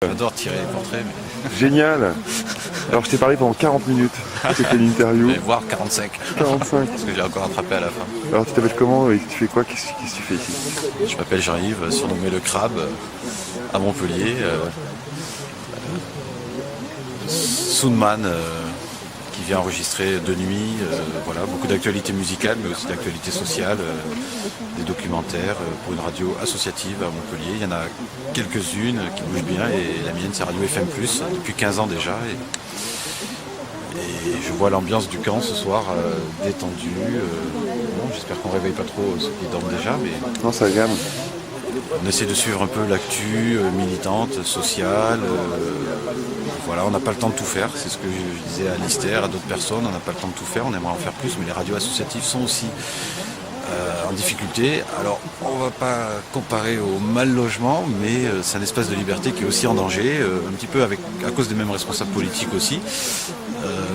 J'adore tirer les portraits, mais... Génial. Alors je t'ai parlé pendant 40 minutes. C'était l'interview. voire 45. 45. Parce que j'ai encore attrapé à la fin. Alors tu t'appelles comment et tu fais quoi? Qu'est-ce que tu fais ici? Je m'appelle Jean-Yves, surnommé le Crabe, à Montpellier. Soundman, qui vient enregistrer de nuit, voilà, beaucoup d'actualités musicales, mais aussi d'actualités sociales, des documentaires pour une radio associative à Montpellier. Il y en a quelques-unes qui bougent bien et la mienne c'est Radio FM+, depuis 15 ans déjà. Et je vois l'ambiance du camp ce soir, détendue. Bon, j'espère qu'on ne réveille pas trop ceux qui dorment déjà, mais Non, ça gamme. on essaie de suivre un peu l'actu militante, sociale. Voilà, on n'a pas le temps de tout faire, c'est ce que je disais à Lister, à d'autres personnes, on n'a pas le temps de tout faire, on aimerait en faire plus, mais les radios associatives sont aussi en difficulté. Alors, on ne va pas comparer au mal logement, mais c'est un espace de liberté qui est aussi en danger, un petit peu à cause des mêmes responsables politiques aussi.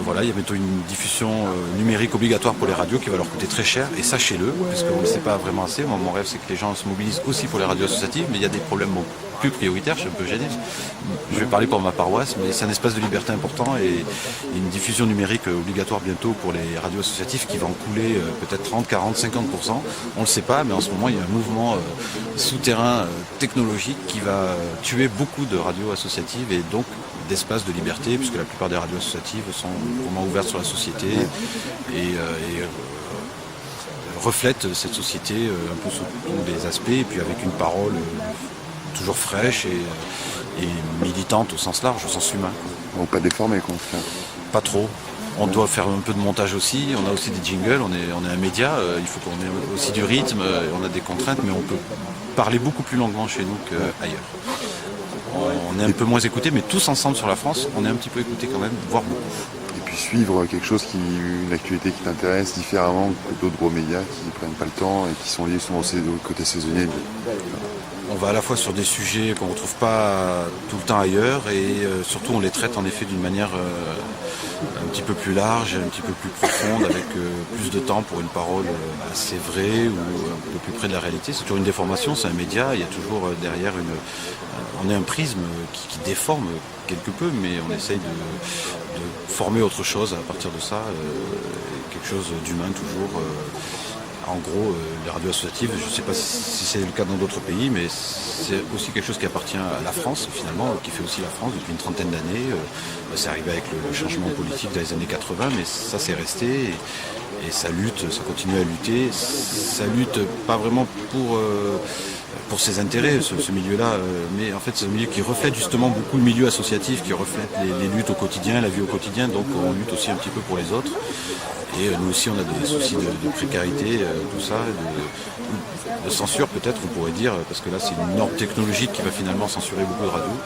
Voilà, il y a bientôt une diffusion numérique obligatoire pour les radios qui va leur coûter très cher, et sachez-le, puisqu'on ne le sait pas vraiment assez. Moi, mon rêve, c'est que les gens se mobilisent aussi pour les radios associatives, mais il y a des problèmes plus prioritaires, je suis un peu gêné. Je vais parler pour ma paroisse, mais c'est un espace de liberté important et une diffusion numérique obligatoire bientôt pour les radios associatives qui va en couler peut-être 30, 40, 50%. On ne le sait pas, mais en ce moment, il y a un mouvement souterrain technologique qui va tuer beaucoup de radios associatives et donc d'espaces de liberté, puisque la plupart des radios associatives sont vraiment ouvertes sur la société et reflètent cette société un peu sous tous les aspects, et puis avec une parole toujours fraîche et militante au sens large, au sens humain. Bon, pas déformé quoi. Pas trop. On doit faire un peu de montage aussi, on a aussi des jingles, on est un média, il faut qu'on ait aussi du rythme, on a des contraintes, mais on peut parler beaucoup plus longuement chez nous qu'ailleurs. On est un peu moins écoutés, mais tous ensemble sur la France, on est un petit peu écoutés quand même, voire beaucoup. Et puis suivre quelque chose une actualité qui t'intéresse différemment que d'autres gros médias qui ne prennent pas le temps et qui sont liés souvent au côté saisonnier. On va à la fois sur des sujets qu'on ne retrouve pas tout le temps ailleurs et surtout on les traite en effet d'une manière un petit peu plus large, un petit peu plus profonde, avec plus de temps pour une parole assez vraie ou un peu plus près de la réalité. C'est toujours une déformation, c'est un média, il y a toujours derrière on est un prisme qui déforme quelque peu, mais on essaye de former autre chose à partir de ça, quelque chose d'humain toujours. En gros, les radios associatives, je ne sais pas si c'est le cas dans d'autres pays, mais c'est aussi quelque chose qui appartient à la France, finalement, qui fait aussi la France depuis une trentaine d'années. C'est arrivé avec le changement politique dans les années 80, mais ça c'est resté et ça lutte, ça continue à lutter. Ça lutte pas vraiment pour ses intérêts, ce milieu-là, mais en fait c'est un milieu qui reflète justement beaucoup le milieu associatif, qui reflète les luttes au quotidien, la vie au quotidien, donc on lutte aussi un petit peu pour les autres. Et nous aussi on a des soucis de précarité, tout ça, de censure peut-être on pourrait dire, parce que là c'est une norme technologique qui va finalement censurer beaucoup de radios,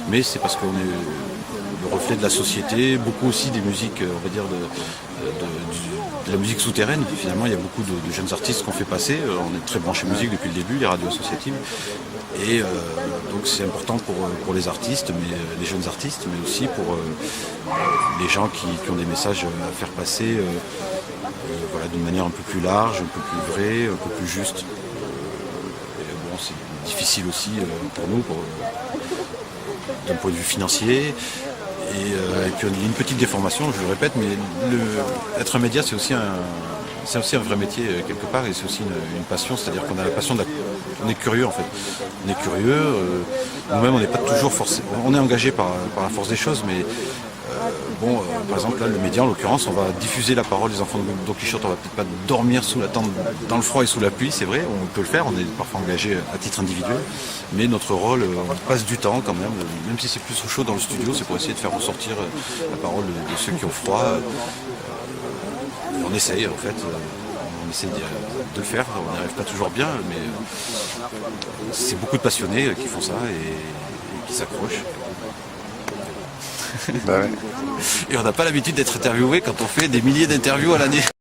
mais c'est parce qu'on est le reflet de la société, beaucoup aussi des musiques, on va dire de la musique souterraine. Finalement il y a beaucoup de jeunes artistes qu'on fait passer, on est très branché musique depuis le début, les radios associatives. Et donc c'est important pour les artistes, mais les jeunes artistes, mais aussi pour les gens qui ont des messages à faire passer voilà, d'une manière un peu plus large, un peu plus vraie, un peu plus juste. Et bon, c'est difficile aussi pour nous, d'un point de vue financier. Et puis il y a une petite déformation, je le répète, mais être un média c'est aussi un vrai métier quelque part, et c'est aussi une passion, c'est-à-dire qu'on a la passion on est curieux en fait. On est curieux, nous-mêmes on n'est pas toujours forcément. On est engagé par la force des choses, mais par exemple là le média en l'occurrence, on va diffuser la parole des enfants de Don Quichotte, on va peut-être pas dormir sous la tente dans le froid et sous la pluie, c'est vrai, on peut le faire, on est parfois engagé à titre individuel, mais notre rôle, on passe du temps quand même si c'est plus chaud dans le studio, c'est pour essayer de faire ressortir la parole de ceux qui ont froid. On essaye en fait, on essaie de le faire, on n'y arrive pas toujours bien, mais c'est beaucoup de passionnés qui font ça et qui s'accrochent. Bah ouais. Et on n'a pas l'habitude d'être interviewé quand on fait des milliers d'interviews à l'année.